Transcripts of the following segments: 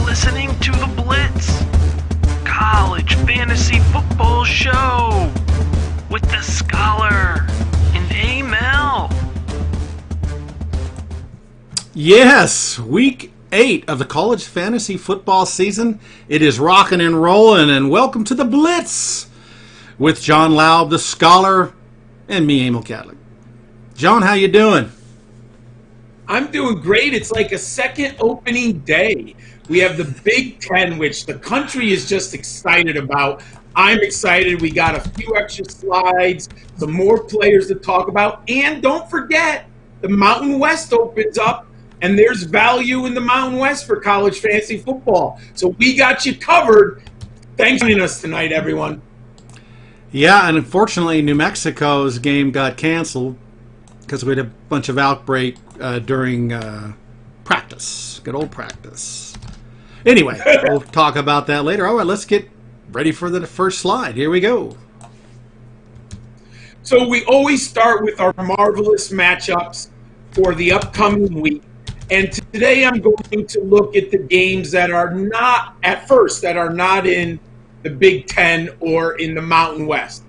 listening to the Blitz, college fantasy football show with the Scolar and Emil. Yes, week 8 of the college fantasy football season. It is rocking and rolling, and welcome to the Blitz with John Laub, the Scolar, and me, Emil Kadlec. John, how you doing? I'm doing great. It's like a second opening day. We have the Big Ten, which the country is just excited about. I'm excited. We got a few extra slides, some more players to talk about. And don't forget, the Mountain West opens up, and there's value in the Mountain West for college fantasy football. So we got you covered. Thanks for joining us tonight, everyone. Yeah, and unfortunately, New Mexico's game got canceled because we had a bunch of outbreak during practice. Good old practice. Anyway, we'll talk about that later. All right, let's get ready for the first slide. Here we go. So we always start with our marvelous matchups for the upcoming week. And today I'm going to look at the games that are not, at first, that are not in the Big Ten or in the Mountain West.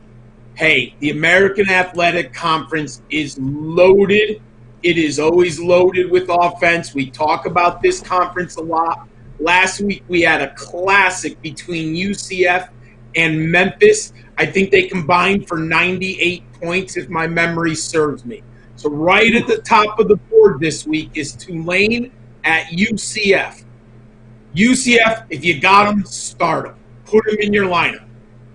Hey, the American Athletic Conference is loaded. It is always loaded with offense. We talk about this conference a lot. Last week we had a classic between UCF and Memphis. I think they combined for 98 points if my memory serves me. So right at the top of the board this week is Tulane at UCF. UCF, if you got them, start them. Put them in your lineup.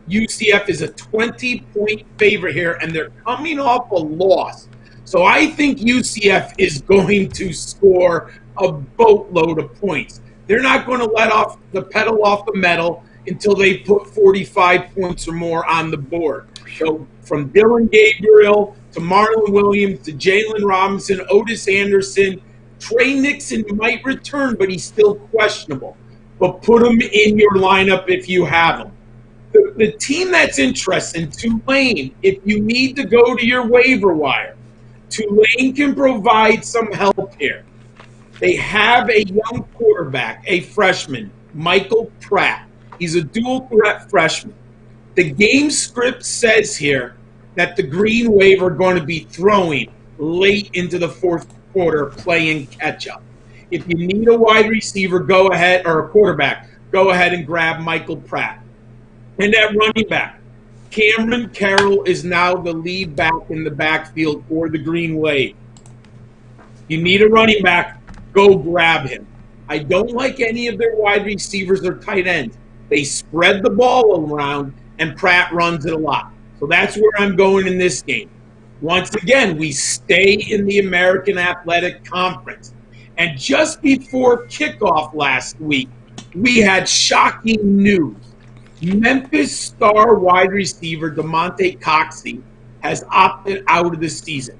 UCF is a 20-point favorite here, and they're coming off a loss. So I think UCF is going to score a boatload of points. They're not going to let off the pedal off the metal until they put 45 points or more on the board. So from Dylan Gabriel to Marlon Williams to Jalen Robinson, Otis Anderson, Trey Nixon might return, but he's still questionable. But put him in your lineup if you have him. The team that's interested, Tulane, if you need to go to your waiver wire, Tulane can provide some help here. They have a young quarterback, a freshman, Michael Pratt. He's a dual-threat freshman. The game script says here that the Green Wave are going to be throwing late into the fourth quarter, playing catch-up. If you need a wide receiver, go ahead, or a quarterback, go ahead and grab Michael Pratt. And at running back, Cameron Carroll is now the lead back in the backfield for the Green Wave. You need a running back, go grab him. I don't like any of their wide receivers or tight ends. They spread the ball around, and Pratt runs it a lot. So that's where I'm going in this game. Once again, we stay in the American Athletic Conference. And just before kickoff last week, we had shocking news. Memphis star wide receiver DeMonte Coxey has opted out of the season.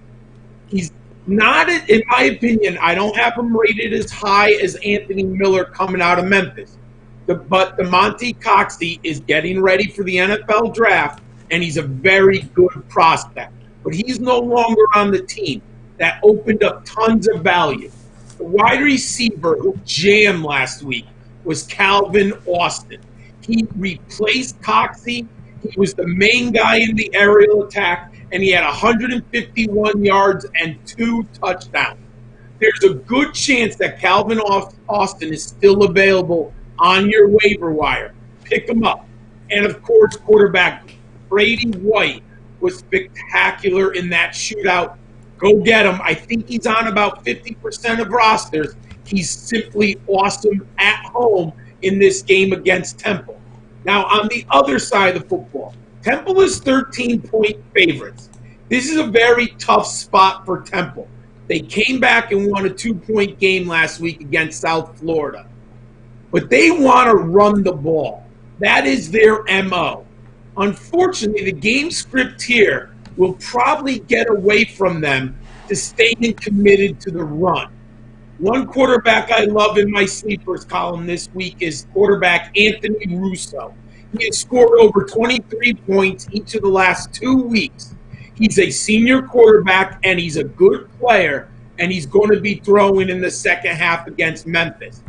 He's not, in my opinion, I don't have him rated as high as Anthony Miller coming out of Memphis. But DeMonte Coxey is getting ready for the NFL draft, and he's a very good prospect. But he's no longer on the team. That opened up tons of value. The wide receiver who jammed last week was Calvin Austin. He replaced Coxey. He was the main guy in the aerial attack, and he had 151 yards and 2 touchdowns. There's a good chance that Calvin Austin is still available on your waiver wire. Pick him up. And, of course, quarterback Brady White was spectacular in that shootout. Go get him. I think he's on about 50% of rosters. He's simply awesome at home in this game against Temple. Now, on the other side of the football, Temple is 13-point favorites. This is a very tough spot for Temple. They came back and won a 2-point game last week against South Florida. But they want to run the ball. That is their MO. Unfortunately, the game script here will probably get away from them to staying committed to the run. One quarterback I love in my sleepers column this week is quarterback Anthony Russo. He has scored over 23 points each of the last 2 weeks. He's a senior quarterback, and he's a good player, and he's going to be throwing in the second half against Memphis.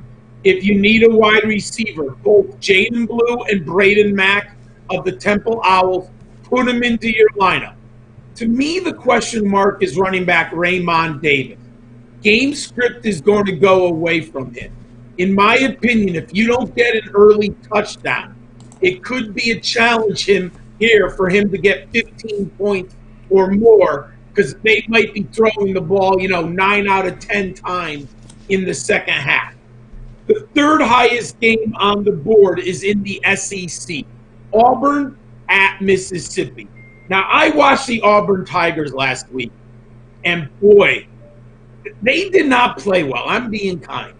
If you need a wide receiver, both Jaden Blue and Braden Mack of the Temple Owls, put them into your lineup. To me, the question mark is running back Raymond Davis. Game script is going to go away from him. In my opinion, if you don't get an early touchdown, it could be a challenge for him to get 15 points or more, because they might be throwing the ball, 9 out of 10 times in the second half. The third highest game on the board is in the SEC. Auburn at Mississippi. Now, I watched the Auburn Tigers last week, and boy, they did not play well. I'm being kind.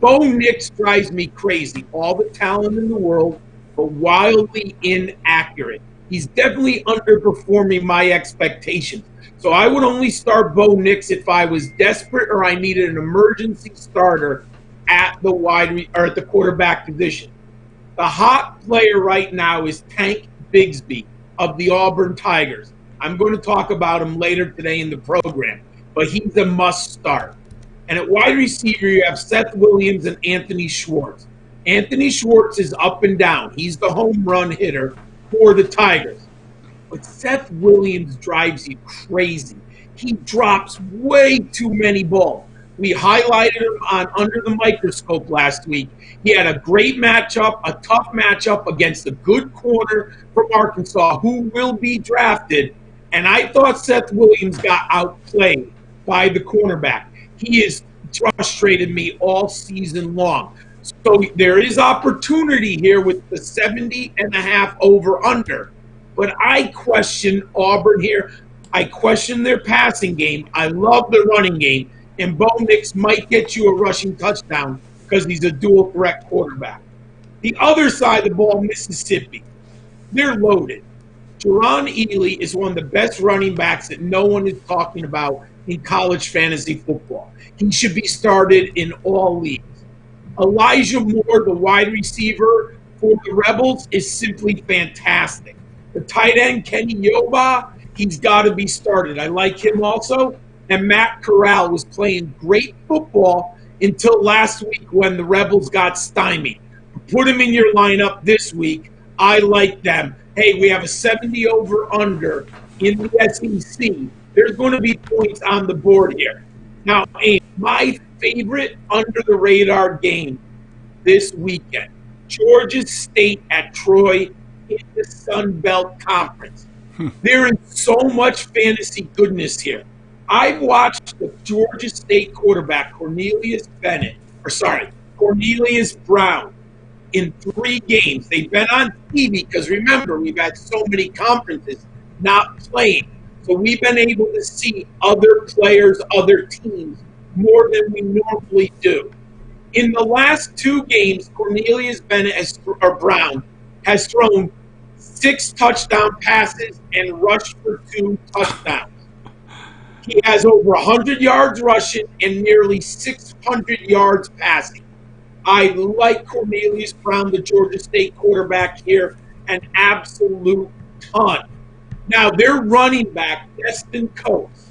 Bo Nix drives me crazy. All the talent in the world, but wildly inaccurate. He's definitely underperforming my expectations. So I would only start Bo Nix if I was desperate or I needed an emergency starter at the quarterback position. The hot player right now is Tank Bigsby of the Auburn Tigers. I'm going to talk about him later today in the program, but he's a must start. And at wide receiver, you have Seth Williams and Anthony Schwartz. Anthony Schwartz is up and down. He's the home run hitter for the Tigers. But Seth Williams drives you crazy. He drops way too many balls. We highlighted him on Under the Microscope last week. He had a great matchup, a tough matchup against a good corner from Arkansas who will be drafted. And I thought Seth Williams got outplayed by the cornerback. He has frustrated me all season long. So there is opportunity here with the 70.5 over-under. But I question Auburn here. I question their passing game. I love the running game. And Bo Nix might get you a rushing touchdown because he's a dual threat quarterback. The other side of the ball, Mississippi, they're loaded. Jerron Ely is one of the best running backs that no one is talking about in college fantasy football. He should be started in all leagues. Elijah Moore, the wide receiver for the Rebels, is simply fantastic. The tight end, Kenny Yoba, he's got to be started. I like him also. And Matt Corral was playing great football until last week when the Rebels got stymied. Put him in your lineup this week. I like them. Hey, we have a 70 over-under in the SEC. There's going to be points on the board here. Now, my favorite under-the-radar game this weekend, Georgia State at Troy in the Sun Belt Conference. There is so much fantasy goodness here. I've watched the Georgia State quarterback, Cornelius Brown, in 3 games. They've been on TV because, remember, we've had so many conferences not playing. So we've been able to see other players, other teams, more than we normally do. In the last 2 games, Cornelius Brown has thrown 6 touchdown passes and rushed for 2 touchdowns. He has over 100 yards rushing and nearly 600 yards passing. I like Cornelius Brown, the Georgia State quarterback here, an absolute ton. Now, their running back, Destin Coates,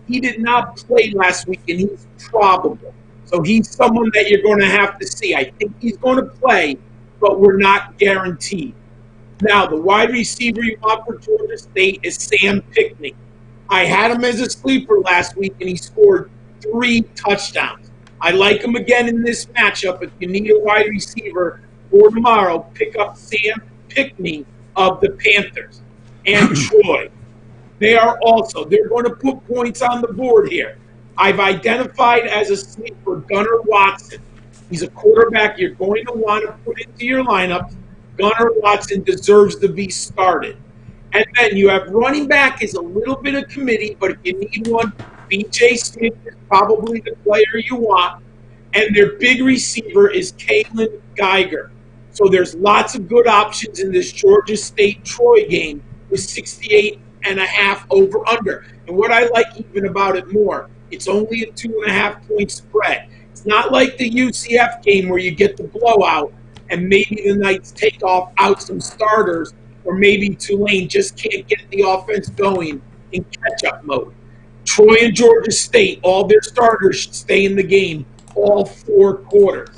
he did not play last week, and he's probable. So he's someone that you're going to have to see. I think he's going to play, but we're not guaranteed. Now, the wide receiver you want for Georgia State is Sam Pickney. I had him as a sleeper last week, and he scored 3 touchdowns. I like him again in this matchup. If you need a wide receiver for tomorrow, pick up Sam Pickney of the Panthers. And Troy. They're going to put points on the board here. I've identified as a sleeper Gunnar Watson. He's a quarterback you're going to want to put into your lineup. Gunnar Watson deserves to be started. And then you have running back is a little bit of committee, but if you need one, B.J. Smith is probably the player you want. And their big receiver is Kalen Geiger. So there's lots of good options in this Georgia State-Troy game with 68.5 over-under. And what I like even about it more, it's only a 2.5-point spread. It's not like the UCF game where you get the blowout and maybe the Knights take out some starters, or maybe Tulane just can't get the offense going in catch-up mode. Troy and Georgia State, all their starters should stay in the game all 4 quarters.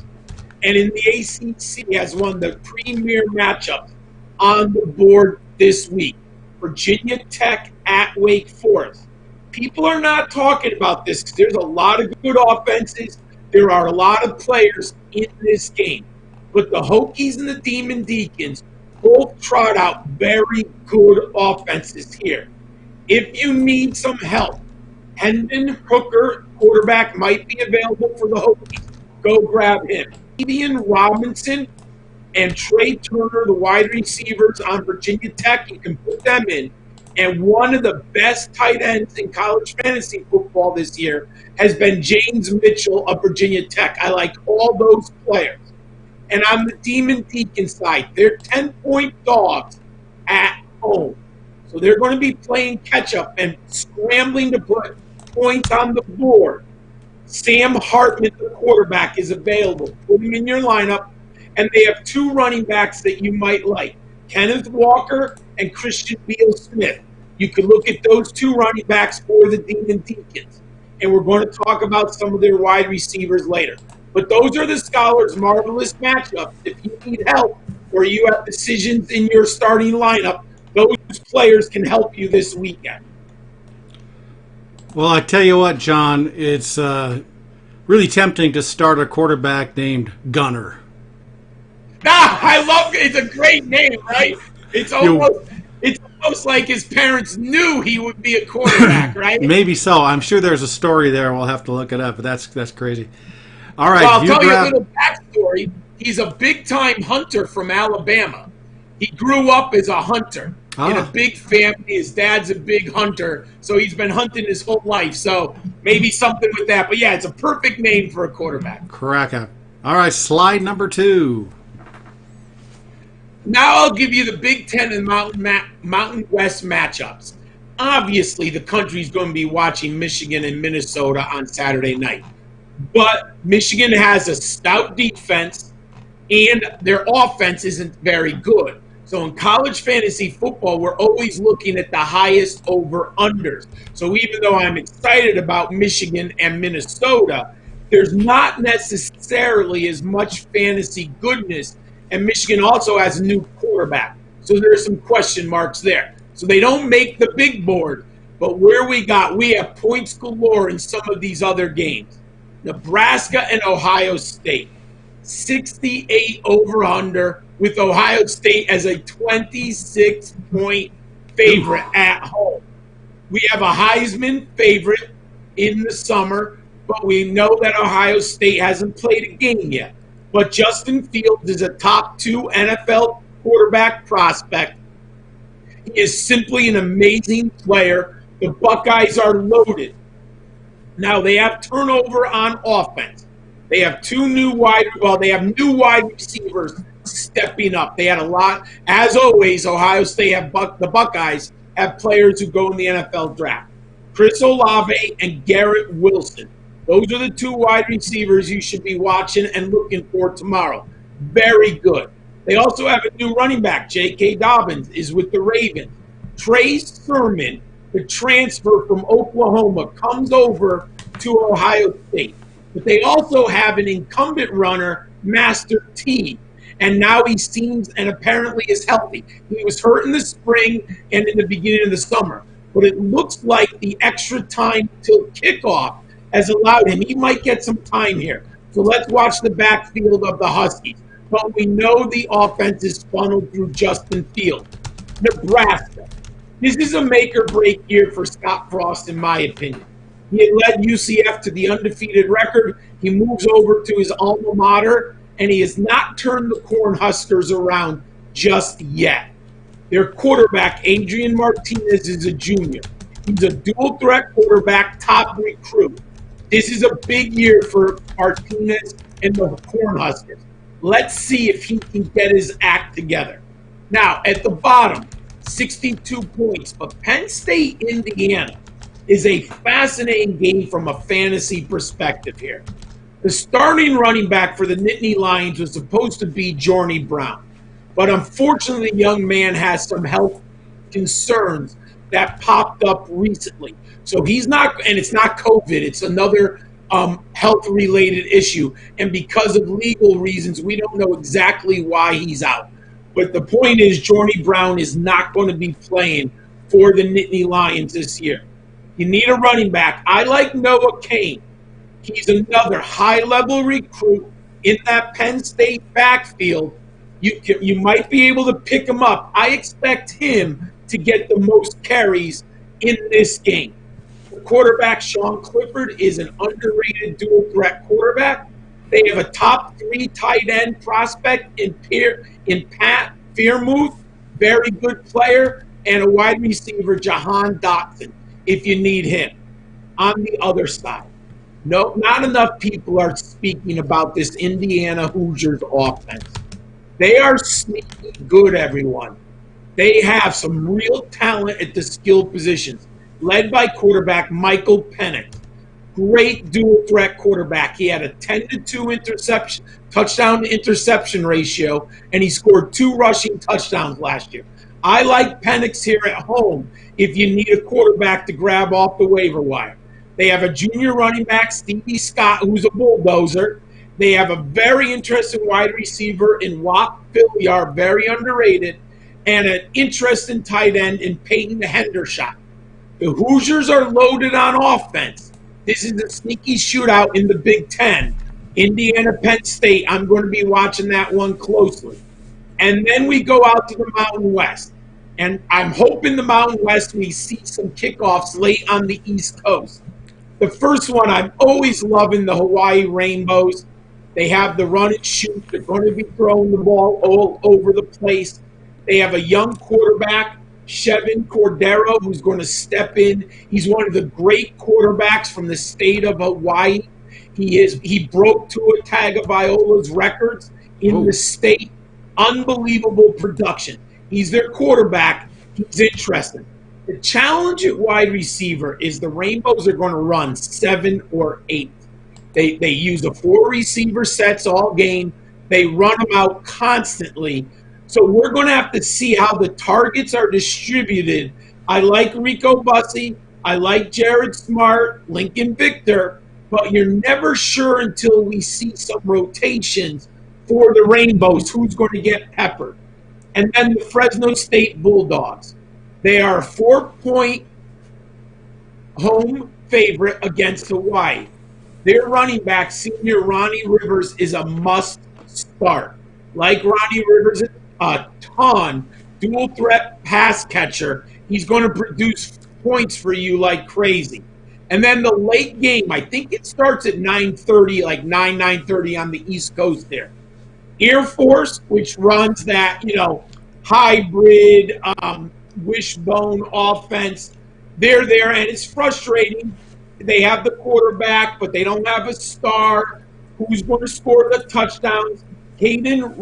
and in the ACC has one of the premier matchups on the board this week. Virginia Tech at Wake Forest. People are not talking about this because there's a lot of good offenses. There are a lot of players in this game. But the Hokies and the Demon Deacons both trot out very good offenses here. If you need some help, Hendon Hooker, quarterback, might be available for the Hokies. Go grab him. Ian Robinson and Trey Turner, the wide receivers on Virginia Tech, you can put them in. And one of the best tight ends in college fantasy football this year has been James Mitchell of Virginia Tech. I like all those players. And on the Demon Deacon side, they're 10-point dogs at home. So they're going to be playing catch-up and scrambling to put points on the board. Sam Hartman, the quarterback, is available. Put him in your lineup. And they have two running backs that you might like, Kenneth Walker and Christian Beal-Smith. You can look at those two running backs for the Demon Deacons. And we're going to talk about some of their wide receivers later. But those are the Scholars' marvelous matchups. If you need help or you have decisions in your starting lineup, those players can help you this weekend. Well, I tell you what, John, it's really tempting to start a quarterback named Gunner. I love it. It's a great name, right? It's almost like his parents knew he would be a quarterback, right? Maybe so. I'm sure there's a story there. We'll have to look it up, but that's crazy. All right. Well, I'll tell you a little backstory. He's a big-time hunter from Alabama. He grew up as a hunter in a big family. His dad's a big hunter, so he's been hunting his whole life. So maybe something with that. But, yeah, it's a perfect name for a quarterback. Crack up. All right, slide number 2. Now I'll give you the Big Ten and Mountain West matchups. Obviously, the country's going to be watching Michigan and Minnesota on Saturday night. But Michigan has a stout defense, and their offense isn't very good. So in college fantasy football, we're always looking at the highest over-unders. So even though I'm excited about Michigan and Minnesota, there's not necessarily as much fantasy goodness. And Michigan also has a new quarterback. So there's some question marks there. So they don't make the big board. But where we have points galore in some of these other games. Nebraska and Ohio State. 68 over-under with Ohio State as a 26-point favorite at home. We have a Heisman favorite in the summer, but we know that Ohio State hasn't played a game yet. But Justin Fields is a top 2 NFL quarterback prospect. He is simply an amazing player. The Buckeyes are loaded. Now, they have turnover on offense. They have new wide receivers stepping up. They had a lot. As always, Ohio State the Buckeyes have players who go in the NFL draft. Chris Olave and Garrett Wilson. Those are the 2 wide receivers you should be watching and looking for tomorrow. Very good. They also have a new running back. J.K. Dobbins is with the Ravens. Trey Sermon, the transfer from Oklahoma, comes over to Ohio State. But they also have an incumbent runner, Master T. And now he seems and apparently is healthy. He was hurt in the spring and in the beginning of the summer. But it looks like the extra time till kickoff has allowed him. He might get some time here. So let's watch the backfield of the Huskies. But we know the offense is funneled through Justin Fields. Nebraska. This is a make-or-break year for Scott Frost, in my opinion. He had led UCF to the undefeated record. He moves over to his alma mater, and he has not turned the Cornhuskers around just yet. Their quarterback, Adrian Martinez, is a junior. He's a dual-threat quarterback, top recruit. This is a big year for Martinez and the Cornhuskers. Let's see if he can get his act together. Now, at the bottom, 62 points. But Penn State, Indiana is a fascinating game from a fantasy perspective here. The starting running back for the Nittany Lions was supposed to be Journey Brown. But unfortunately, the young man has some health concerns that popped up recently. So he's not, and it's not COVID, it's another health-related issue. And because of legal reasons, we don't know exactly why he's out. But the point is, Jordy Brown is not going to be playing for the Nittany Lions this year. You need a running back. I like Noah Cain. He's another high-level recruit in that Penn State backfield. You might be able to pick him up. I expect him to get the most carries in this game. The quarterback, Sean Clifford, is an underrated dual-threat quarterback. They have a top 3 tight end prospect in Pat Freiermuth, very good player, and a wide receiver, Jahan Dotson, if you need him. On the other side, no, not enough people are speaking about this Indiana Hoosiers offense. They are sneaky good, everyone. They have some real talent at the skill positions, led by quarterback Michael Penix. Great dual threat quarterback. He had a 10-to-2 touchdown to interception ratio, and he scored 2 rushing touchdowns last year. I like Penix here at home if you need a quarterback to grab off the waiver wire. They have a junior running back, Stevie Scott, who's a bulldozer. They have a very interesting wide receiver in Whop Philliar, very underrated, and an interesting tight end in Peyton Hendershot. The Hoosiers are loaded on offense. This is a sneaky shootout in the Big Ten. Indiana, Penn State, I'm going to be watching that one closely. And then we go out to the Mountain West. And I'm hoping the Mountain West we see some kickoffs late on the East Coast. The first one, I'm always loving the Hawaii Rainbows. They have the run and shoot. They're going to be throwing the ball all over the place. They have a young quarterback, Chevin Cordero, who's going to step in. He's one of the great quarterbacks from the state of Hawaii. He broke Tua Tagovailoa's records in the state. Unbelievable production. He's their quarterback. He's interesting. The challenge at wide receiver is the Rainbows are going to run 7 or 8. They use the 4 receiver sets all game. They run them out constantly. So we're going to have to see how the targets are distributed. I like Rico Bussey. I like Jared Smart, Lincoln Victor. But you're never sure until we see some rotations for the Rainbows who's going to get peppered. And then the Fresno State Bulldogs. They are a 4-point home favorite against Hawaii. Their running back, senior Ronnie Rivers, is a must start. Like Ronnie Rivers, a ton, dual threat pass catcher. He's going to produce points for you like crazy. And then the late game, I think it starts at 9:30, like 9:30 on the East Coast there. Air Force, which runs that, hybrid wishbone offense, they're there, and it's frustrating. They have the quarterback, but they don't have a star who's going to score the touchdowns. Hayden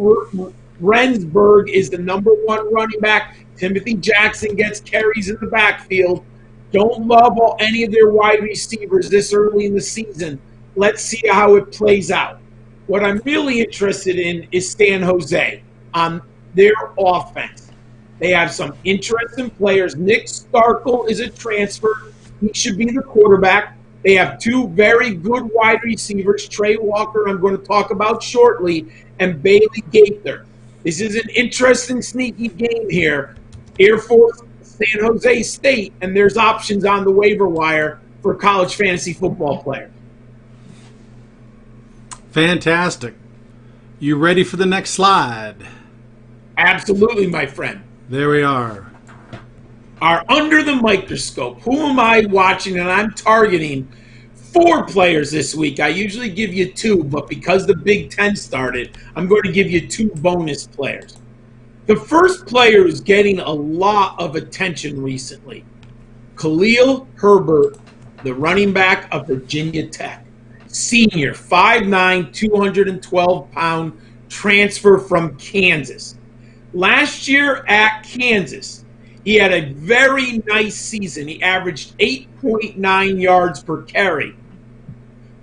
Rensburg is the number 1 running back. Timothy Jackson gets carries in the backfield. Don't love any of their wide receivers this early in the season. Let's see how it plays out. What I'm really interested in is San Jose on their offense. They have some interesting players. Nick Starkel is a transfer. He should be the quarterback. They have 2 very good wide receivers, Trey Walker, I'm going to talk about shortly, and Bailey Gaither. This is an interesting, sneaky game here. Air Force, San Jose State, and there's options on the waiver wire for college fantasy football players. Fantastic. You ready for the next slide? Absolutely, my friend. There we are. Are under the microscope. Who am I watching? And I'm targeting 4 players this week. I usually give you 2, but because the Big Ten started, I'm going to give you 2 bonus players. The first player is getting a lot of attention recently. Khalil Herbert, the running back of Virginia Tech. Senior, 5'9", 212-pound transfer from Kansas. Last year at Kansas, he had a very nice season. He averaged 8.9 yards per carry.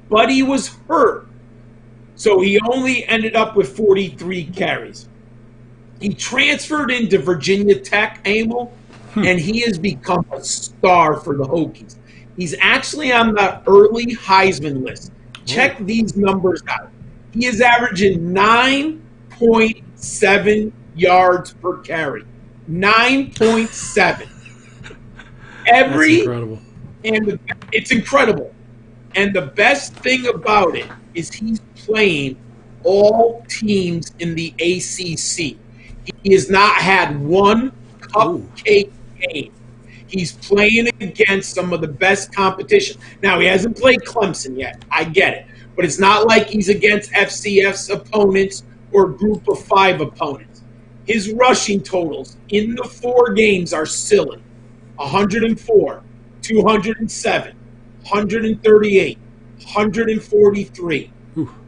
But he was hurt, so he only ended up with 43 carries. He transferred into Virginia Tech, Emil, and he has become a star for the Hokies. He's actually on the early Heisman list. Check these numbers out. He is averaging 9.7 yards per carry. 9.7. That's incredible. And it's incredible. And the best thing about it is he's playing all teams in the ACC. He has not had one cupcake game. He's playing against some of the best competition. Now, he hasn't played Clemson yet. I get it. But it's not like he's against FCS opponents or group of 5 opponents. His rushing totals in the 4 games are silly. 104, 207, 138, 143.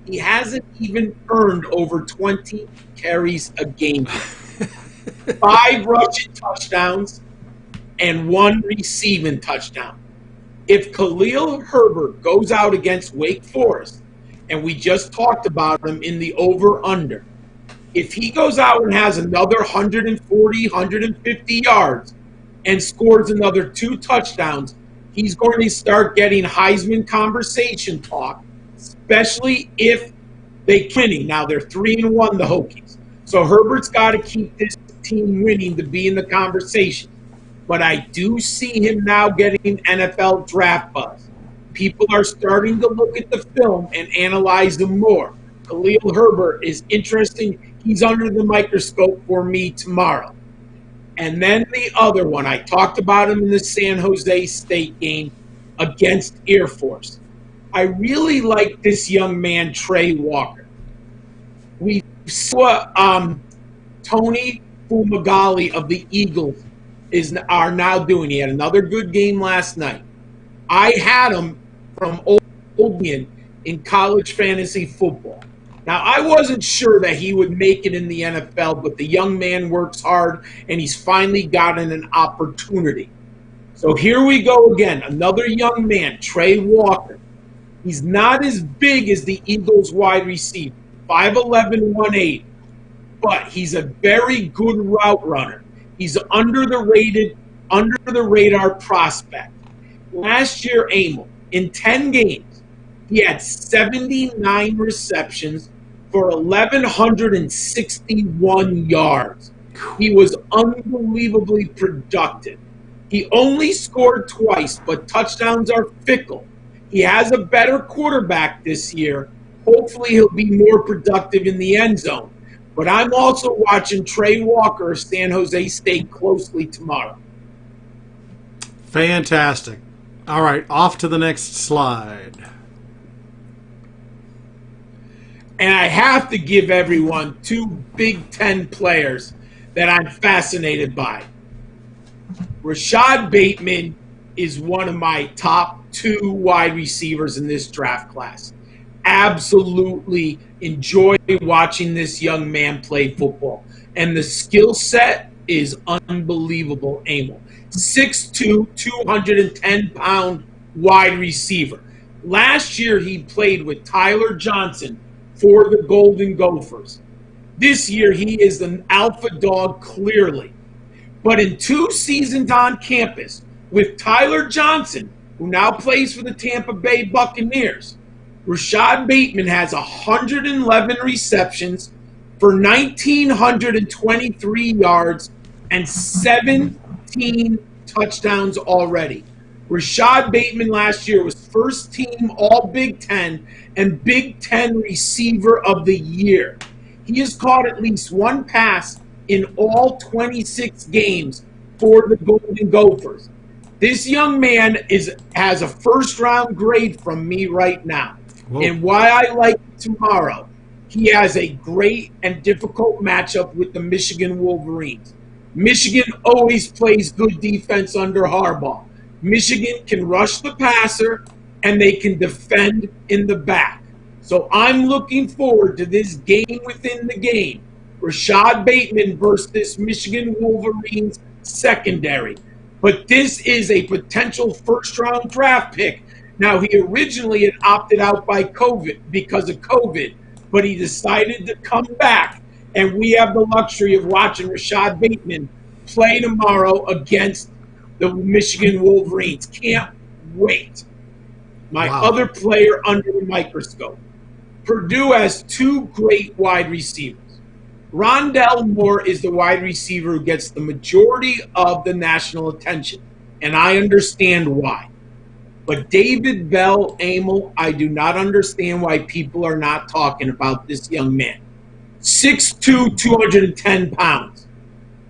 He hasn't even earned over 20 carries a game. 5 rushing touchdowns and 1 receiving touchdown. If Khalil Herbert goes out against Wake Forest, and we just talked about him in the over-under, if he goes out and has another 140, 150 yards and scores another 2 touchdowns, he's going to start getting Heisman conversation talk, especially if they winning. Now they're 3-1, the Hokies. So Herbert's got to keep this team winning to be in the conversation. But I do see him now getting NFL draft buzz. People are starting to look at the film and analyze him more. Khalil Herbert is interesting. He's under the microscope for me tomorrow. And then the other one, I talked about him in the San Jose State game against Air Force. I really like this young man, Trey Walker. We saw Tony Fumagalli of the Eagles are now doing. He had another good game last night. I had him from Oregon in college fantasy football. Now, I wasn't sure that he would make it in the NFL, but the young man works hard, and he's finally gotten an opportunity. So here we go again. Another young man, Trey Walker. He's not as big as the Eagles wide receiver, 5'11", 180, but he's a very good route runner. He's under the radar prospect. Last year, Emil, in 10 games, he had 79 receptions for 1,161 yards. He was unbelievably productive. He only scored twice, but touchdowns are fickle. He has a better quarterback this year. Hopefully he'll be more productive in the end zone. But I'm also watching Trey Walker of San Jose State closely tomorrow. Fantastic. All right, off to the next slide. And I have to give everyone 2 Big Ten players that I'm fascinated by. Rashad Bateman is one of my top 2 wide receivers in this draft class. Absolutely enjoy watching this young man play football. And the skill set is unbelievable, Emil. 6'2", 210-pound wide receiver. Last year he played with Tyler Johnson for the Golden Gophers. This year he is an alpha dog clearly. But in 2 seasons on campus with Tyler Johnson, who now plays for the Tampa Bay Buccaneers, Rashad Bateman has 111 receptions for 1,923 yards and 17 touchdowns already. Rashad Bateman last year was first team All Big Ten and Big Ten Receiver of the Year. He has caught at least 1 pass in all 26 games for the Golden Gophers. This young man has a first-round grade from me right now. Whoa. And why I like tomorrow, he has a great and difficult matchup with the Michigan Wolverines. Michigan always plays good defense under Harbaugh. Michigan can rush the passer, and they can defend in the back. So I'm looking forward to this game within the game. Rashad Bateman versus this Michigan Wolverines secondary. But this is a potential first-round draft pick. Now, he originally had opted out because of COVID, but he decided to come back, and we have the luxury of watching Rashad Bateman play tomorrow against the Michigan Wolverines. Can't wait. my Wow. other player under the microscope. Purdue has two great wide receivers. Rondell Moore is the wide receiver who gets the majority of the national attention, and I understand why. But David Bell, Emil, I do not understand why people are not talking about this young man. 6'2", 210 pounds.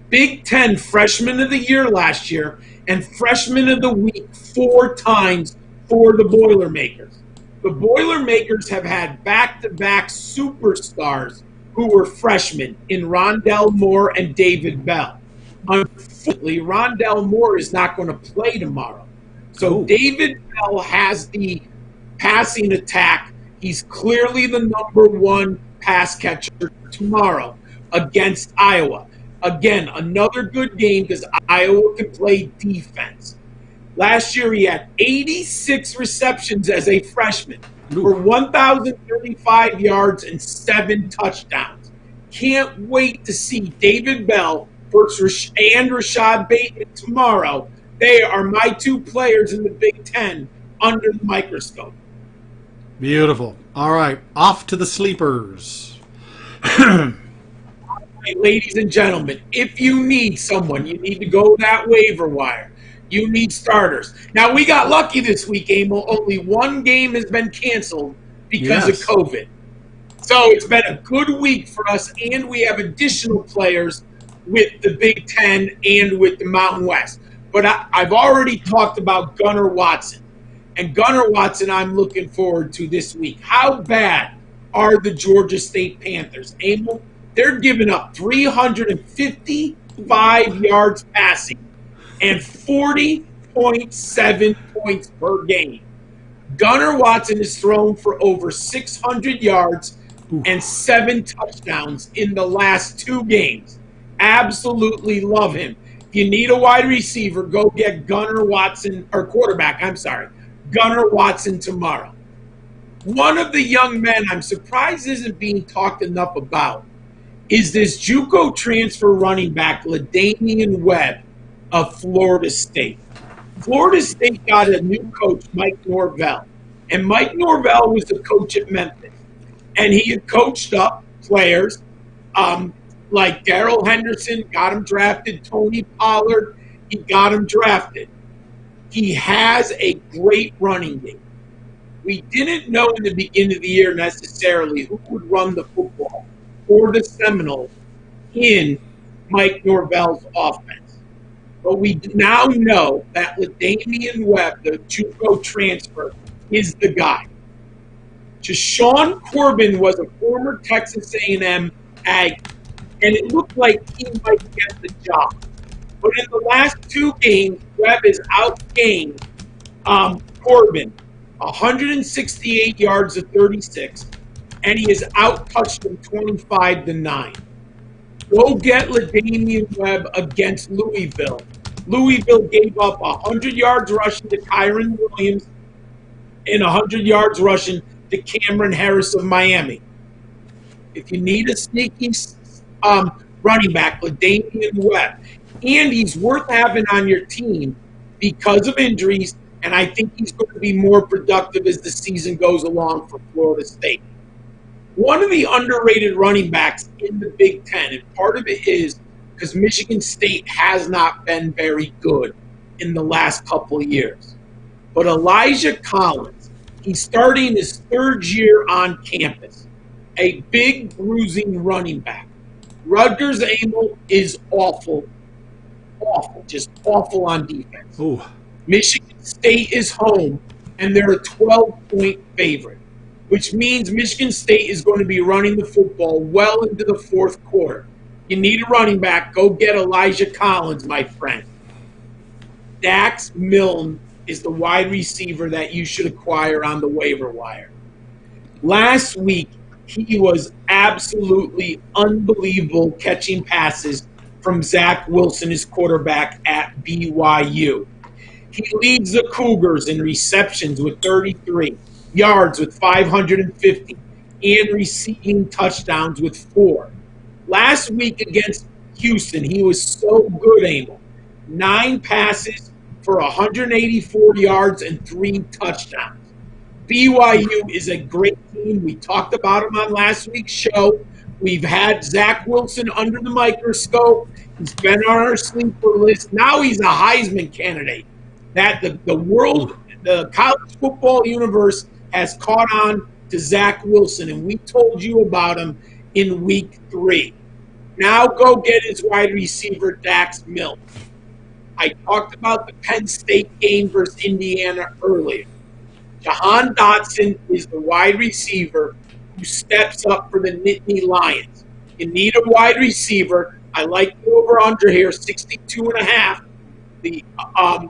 Big Ten Freshman of the Year last year and Freshman of the Week 4 times for the Boilermakers. The Boilermakers have had back-to-back superstars who were freshmen in Rondell Moore and David Bell. Unfortunately, Rondell Moore is not going to play tomorrow. So David Bell has the passing attack. He's clearly the number one pass catcher tomorrow against Iowa. Again, another good game because Iowa can play defense. Last year, he had 86 receptions as a freshman for 1,035 yards and 7 touchdowns. Can't wait to see David Bell and Rashad Bateman tomorrow. They are my two players in the Big Ten under the microscope. Beautiful. All right, off to the sleepers. Ladies and gentlemen, if you need someone, you need to go that waiver wire. You need starters. Now, we got lucky this week, Emil. Only one game has been canceled because of COVID. So it's been a good week for us, and we have additional players with the Big Ten and with the Mountain West. But I've already talked about Gunnar Watson. And Gunnar Watson I'm looking forward to this week. How bad are the Georgia State Panthers? Emil, they're giving up 355 yards passing and 40.7 points per game. Gunnar Watson is thrown for over 600 yards and 7 touchdowns in the last 2 games. Absolutely love him. If you need a wide receiver, go get Gunnar Watson, or quarterback, Gunnar Watson tomorrow. One of the young men I'm surprised isn't being talked enough about is this JUCO transfer running back, LaDamian Webb of Florida State. Florida State got a new coach, Mike Norvell. And Mike Norvell was the coach at Memphis. And he had coached up players like Darrell Henderson, got him drafted. Tony Pollard, he got him drafted. He has a great running game. We didn't know in the beginning of the year necessarily who would run the football for the Seminoles in Mike Norvell's offense. But we now know that LaDamian Webb, the JUCO transfer, is the guy. Jashawn Corbin was a former Texas A&M Aggie, and it looked like he might get the job. But in the last 2 games, Webb has outgained Corbin 168 yards to 36, and he has out-touched him 25-9. Go get LaDamian Webb against Louisville. Louisville gave up 100 yards rushing to Kyron Williams and 100 yards rushing to Cameron Harris of Miami. If you need a sneaky running back, LaDamian Webb, and he's worth having on your team because of injuries, and I think he's going to be more productive as the season goes along for Florida State. One of the underrated running backs in the Big Ten, and part of it is because Michigan State has not been very good in the last couple of years. But Elijah Collins, he's starting his 3rd year on campus, a big bruising running back. Rutgers Emil is awful, just awful on defense. Ooh. Michigan State is home, and they're a 12-point favorite, which means Michigan State is going to be running the football well into the 4th quarter. You need a running back, go get Elijah Collins, my friend. Dax Milne is the wide receiver that you should acquire on the waiver wire. Last week, he was absolutely unbelievable catching passes from Zach Wilson, his quarterback at BYU. He leads the Cougars in receptions with 33, yards with 550, and receiving touchdowns with 4. Last week against Houston, he was so good, Emil. 9 passes for 184 yards and 3 touchdowns. BYU is a great team. We talked about them on last week's show. We've had Zach Wilson under the microscope. He's been on our sleeper list. Now he's a Heisman candidate. That the college football universe has caught on to Zach Wilson, and we told you about him in week 3. Now go get his wide receiver, Dax Milne. I talked about the Penn State game versus Indiana earlier. Jahan Dotson is the wide receiver who steps up for the Nittany Lions. You need a wide receiver. I like the over-under here, 62.5. The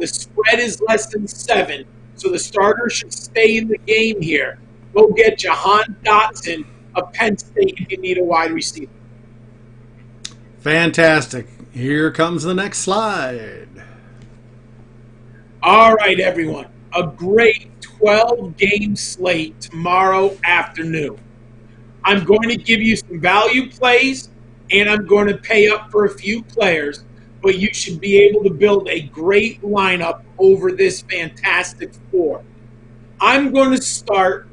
spread is less than 7, so the starter should stay in the game here. Go get Jahan Dotson of Penn State if you need a wide receiver. Fantastic. Here comes the next slide. All right, everyone. A great 12-game slate tomorrow afternoon. I'm going to give you some value plays, and I'm going to pay up for a few players, but you should be able to build a great lineup over this fantastic 4. I'm going to start.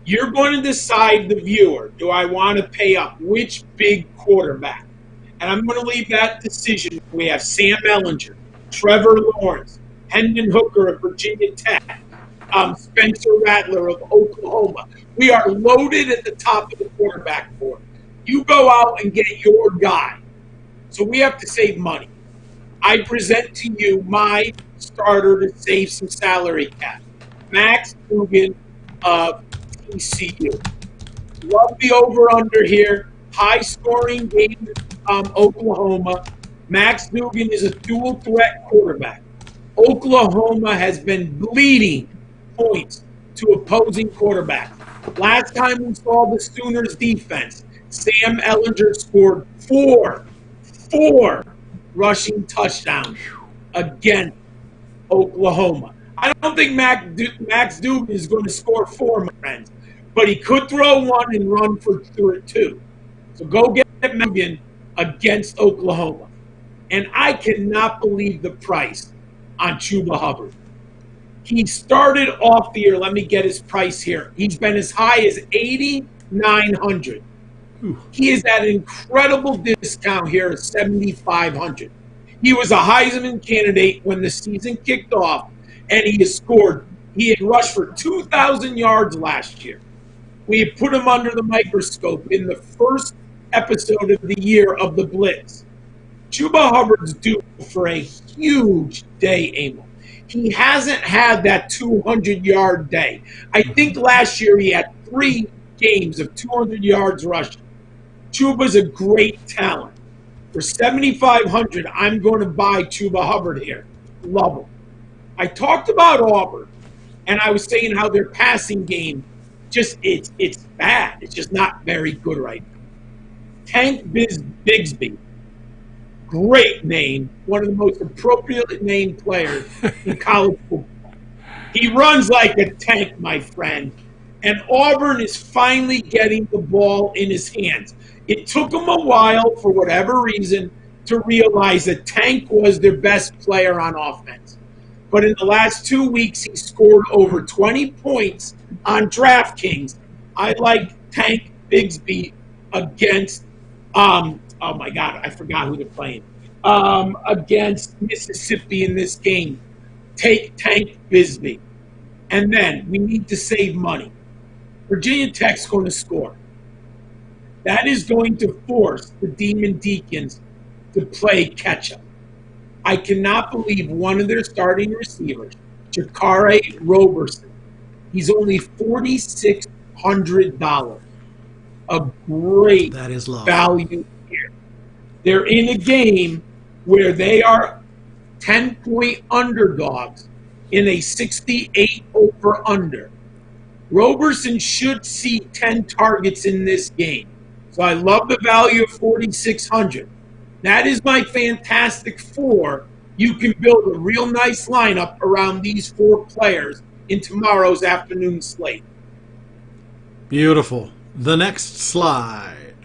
You're going to decide, the viewer, do I want to pay up? Which big quarterback? And I'm going to leave that decision. We have Sam Ehlinger, Trevor Lawrence, Hendon Hooker of Virginia Tech, Spencer Rattler of Oklahoma. We are loaded at the top of the quarterback board. You go out and get your guy. So we have to save money. I present to you my starter to save some salary cap. Max Duggan of TCU. Love the over-under here. High-scoring game, Oklahoma. Max Duggan is a dual-threat quarterback. Oklahoma has been bleeding points to opposing quarterbacks. Last time we saw the Sooners defense, Sam Ehlinger scored four rushing touchdowns against Oklahoma. I don't think Max Duggan is going to score 4, my friends, but he could throw 1 and run for 2. So go get Duggan against Oklahoma. And I cannot believe the price on Chuba Hubbard. He started off the year, let me get his price here. He's been as high as $8,900. He is at an incredible discount here at $7,500. He was a Heisman candidate when the season kicked off, and he had rushed for 2,000 yards last year. We had put him under the microscope in the first episode of the year of the Blitz. Chuba Hubbard's due for a huge day, Emil. He hasn't had that 200-yard day. I think last year he had 3 games of 200 yards rushing. Chuba's a great talent. For $7,500, I'm going to buy Chuba Hubbard here. Love him. I talked about Auburn, and I was saying how their passing game it's bad. It's just not very good right now. Tank Bigsby. Great name, one of the most appropriately named players in college football. He runs like a tank, my friend, and Auburn is finally getting the ball in his hands. It took him a while, for whatever reason, to realize that Tank was their best player on offense. But in the last 2 weeks, he scored over 20 points on DraftKings. I like Tank Bigsby against oh my God, I forgot who they're playing. Against Mississippi in this game. Take Tank Bigsby. And then we need to save money. Virginia Tech's going to score. That is going to force the Demon Deacons to play catch-up. I cannot believe one of their starting receivers, Jakare Roberson, he's only $4,600. A great value here. They're in a game where they are 10-point underdogs in a 68 over-under. Roberson should see 10 targets in this game. So I love the value of $4,600. That is my fantastic 4. You can build a real nice lineup around these 4 players in tomorrow's afternoon slate. Beautiful. The next slide.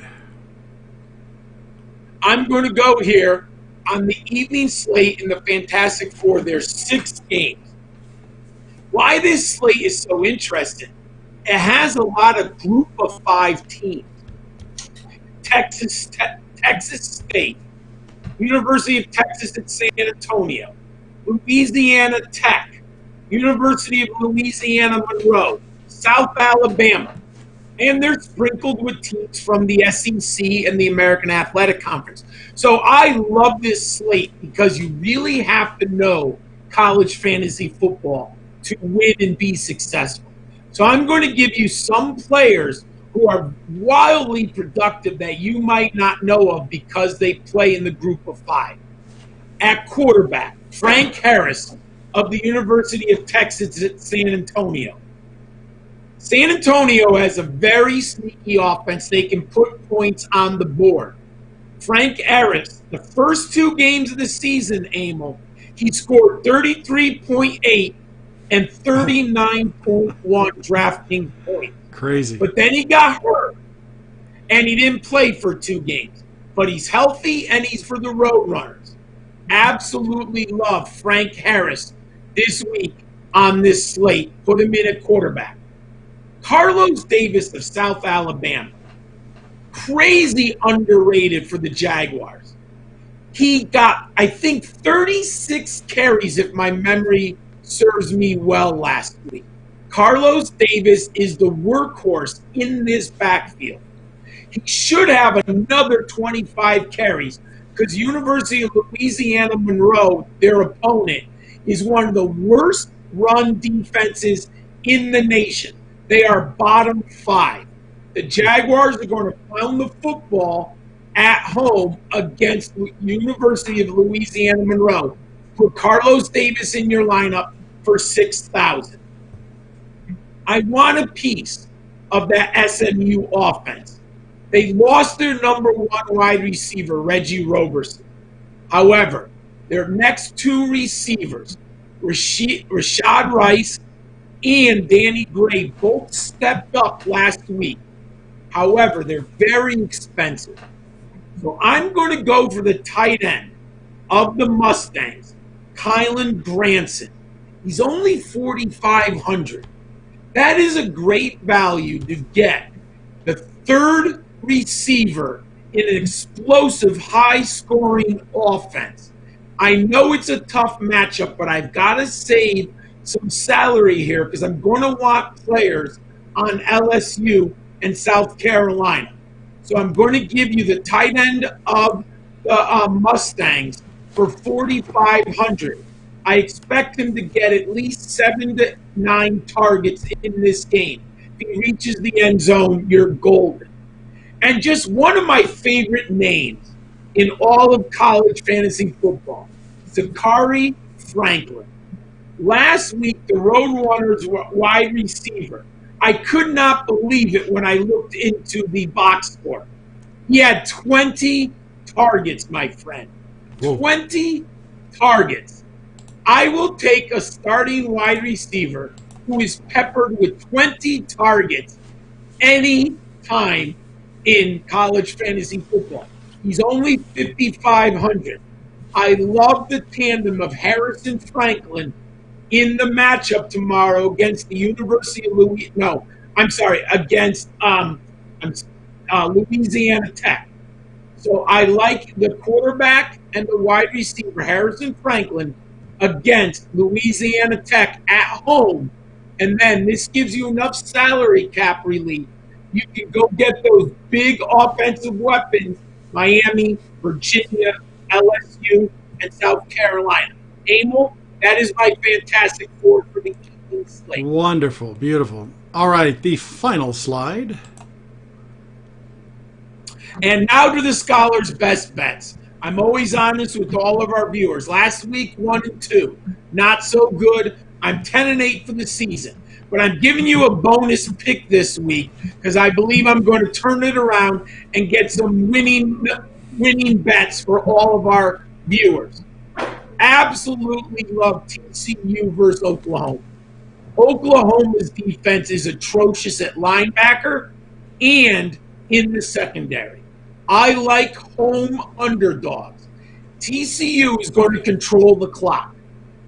I'm going to go here on the evening slate in the Fantastic 4. There's 6 games. Why this slate is so interesting, it has a lot of group of 5 teams. Texas State, University of Texas at San Antonio, Louisiana Tech, University of Louisiana Monroe, South Alabama, and they're sprinkled with teams from the SEC and the American Athletic Conference. So I love this slate because you really have to know college fantasy football to win and be successful. So I'm going to give you some players who are wildly productive that you might not know of because they play in the group of 5. At quarterback, Frank Harris of the University of Texas at San Antonio. San Antonio has a very sneaky offense. They can put points on the board. Frank Harris, the first 2 games of the season, Emil, he scored 33.8 and 39.1 drafting points. Crazy. But then he got hurt, and he didn't play for 2 games. But he's healthy, and he's for the Roadrunners. Absolutely love Frank Harris this week on this slate. Put him in at quarterback. Carlos Davis of South Alabama. Crazy underrated for the Jaguars. He got, I think, 36 carries, if my memory serves me well, last week. Carlos Davis is the workhorse in this backfield. He should have another 25 carries because University of Louisiana Monroe, their opponent, is one of the worst run defenses in the nation. They are bottom 5. The Jaguars are going to pound the football at home against the University of Louisiana Monroe. Put Carlos Davis in your lineup for 6,000. I want a piece of that SMU offense. They lost their number 1 wide receiver, Reggie Roberson. However, their next 2 receivers, Rashad Rice and Danny Gray, both stepped up last week. However, they're very expensive. So I'm going to go for the tight end of the Mustangs, Kylan Granson. He's only $4,500. That is a great value to get the 3rd receiver in an explosive, high-scoring offense. I know it's a tough matchup, but I've got to save some salary here because I'm going to want players on LSU and South Carolina. So I'm going to give you the tight end of the Mustangs for $4,500. I expect him to get at least 7 to 9 targets in this game. If he reaches the end zone, you're golden. And just one of my favorite names in all of college fantasy football, Zachary Franklin. Last week, the Roadrunners wide receiver, I could not believe it when I looked into the box score. He had 20 targets, my friend. Whoa. 20 targets. I will take a starting wide receiver who is peppered with 20 targets any time in college fantasy football. He's only $5,500. I love the tandem of Harrison Franklin in the matchup tomorrow against the University of against Louisiana Tech. So I like the quarterback and the wide receiver, Harrison Franklin, against Louisiana Tech at home. And then this gives you enough salary cap relief. You can go get those big offensive weapons, Miami, Virginia, LSU, and South Carolina. Emil, that is my fantastic four for the evening slate. Wonderful. Beautiful. All right, the final slide. And now to the Scholar's best bets. I'm always honest with all of our viewers. Last week, 1 and 2. Not so good. I'm 10 and 8 for the season. But I'm giving you a bonus pick this week because I believe I'm going to turn it around and get some winning bets for all of our viewers. Absolutely love TCU versus Oklahoma. Oklahoma's defense is atrocious at linebacker and in the secondary. I like home underdogs. TCU is going to control the clock.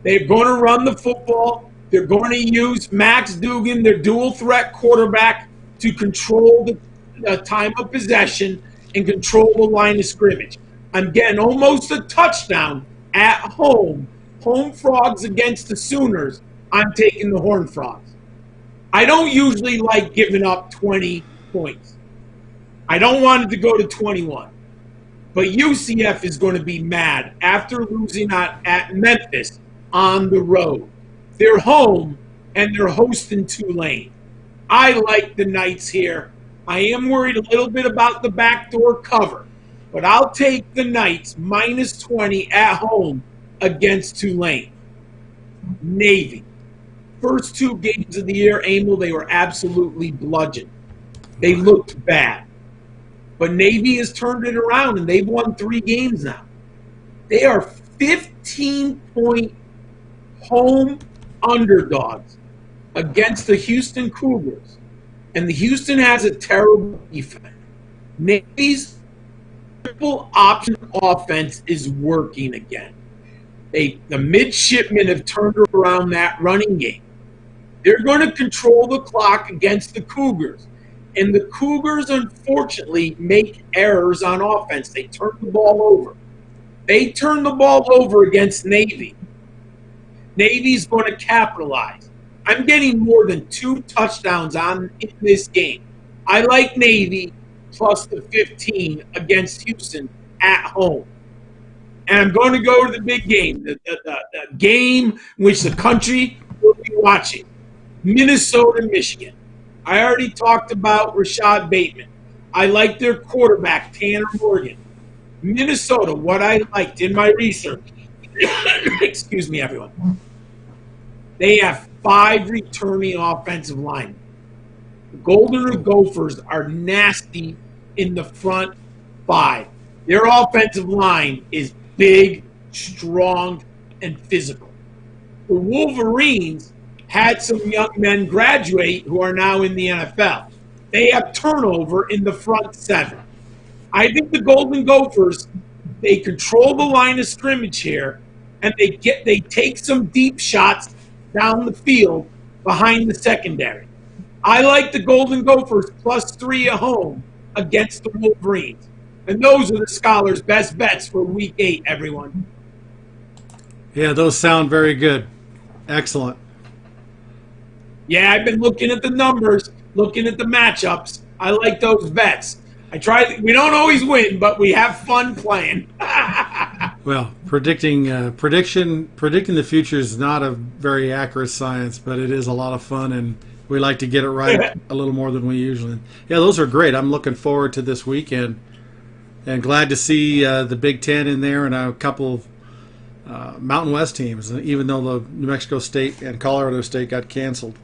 They're going to run the football. They're going to use Max Duggan, their dual threat quarterback, to control the time of possession and control the line of scrimmage. I'm getting almost a touchdown at home. Home Frogs against the Sooners. I'm taking the Horned Frogs. I don't usually like giving up 20 points. I don't want it to go to 21. But UCF is going to be mad after losing at Memphis on the road. They're home, and they're hosting Tulane. I like the Knights here. I am worried a little bit about the backdoor cover, but I'll take the Knights minus 20 at home against Tulane. Navy. First 2 games of the year, Emil, they were absolutely bludgeoned. They looked bad. But Navy has turned it around, and they've won 3 games now. They are 15-point home underdogs against the Houston Cougars. And the Houston has a terrible defense. Navy's triple option offense is working again. The midshipmen have turned around that running game. They're going to control the clock against the Cougars. And the Cougars, unfortunately, make errors on offense. They turn the ball over. They turn the ball over against Navy. Navy's going to capitalize. I'm getting more than 2 touchdowns in this game. I like Navy plus the 15 against Houston at home. And I'm going to go to the big game, the game which the country will be watching. Minnesota, Michigan. I already talked about Rashad Bateman. I like their quarterback, Tanner Morgan. Minnesota, what I liked in my research, excuse me, everyone, they have 5 returning offensive linemen. The Golden Gophers are nasty in the front 5. Their offensive line is big, strong, and physical. The Wolverines had some young men graduate who are now in the NFL. They have turnover in the front 7. I think the Golden Gophers, they control the line of scrimmage here, and they take some deep shots down the field behind the secondary. I like the Golden Gophers plus 3 at home against the Wolverines. And those are the Scholars' best bets for Week 8, everyone. Yeah, those sound very good. Excellent. Yeah, I've been looking at the numbers, looking at the matchups. I like those bets. We don't always win, but we have fun playing. Well, predicting the future is not a very accurate science, but it is a lot of fun, and we like to get it right a little more than we usually. Yeah, those are great. I'm looking forward to this weekend, and glad to see the Big Ten in there and a couple of Mountain West teams, even though the New Mexico State and Colorado State got canceled.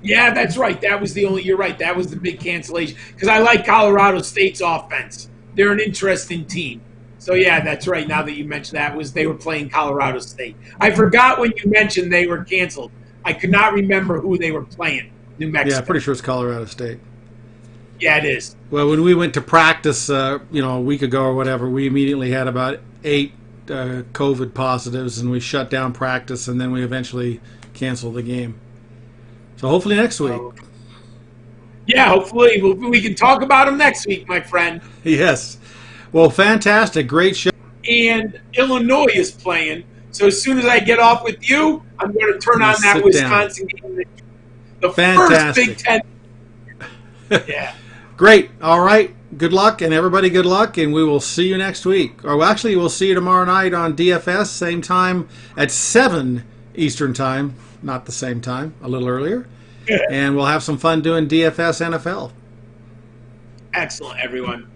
Yeah, that's right. You're right. That was the big cancellation. Because I like Colorado State's offense. They're an interesting team. So, yeah, that's right. Now that you mentioned that, they were playing Colorado State. I forgot when you mentioned they were canceled. I could not remember who they were playing. New Mexico. Yeah, pretty sure it's Colorado State. Yeah, it is. Well, when we went to practice, a week ago or whatever, we immediately had about 8 COVID positives, and we shut down practice, and then we eventually canceled the game. So hopefully next week. Yeah, hopefully we can talk about them next week, my friend. Yes. Well, fantastic. Great show. And Illinois is playing. So as soon as I get off with you, I'm going to turn on that Wisconsin game. The fantastic. First Big Ten. Yeah. Great. All right. Good luck, and everybody good luck, and we will see you next week. Or actually, we'll see you tomorrow night on DFS, same time at 7 Eastern Time. Not the same time, a little earlier. And we'll have some fun doing DFS NFL. Excellent, everyone.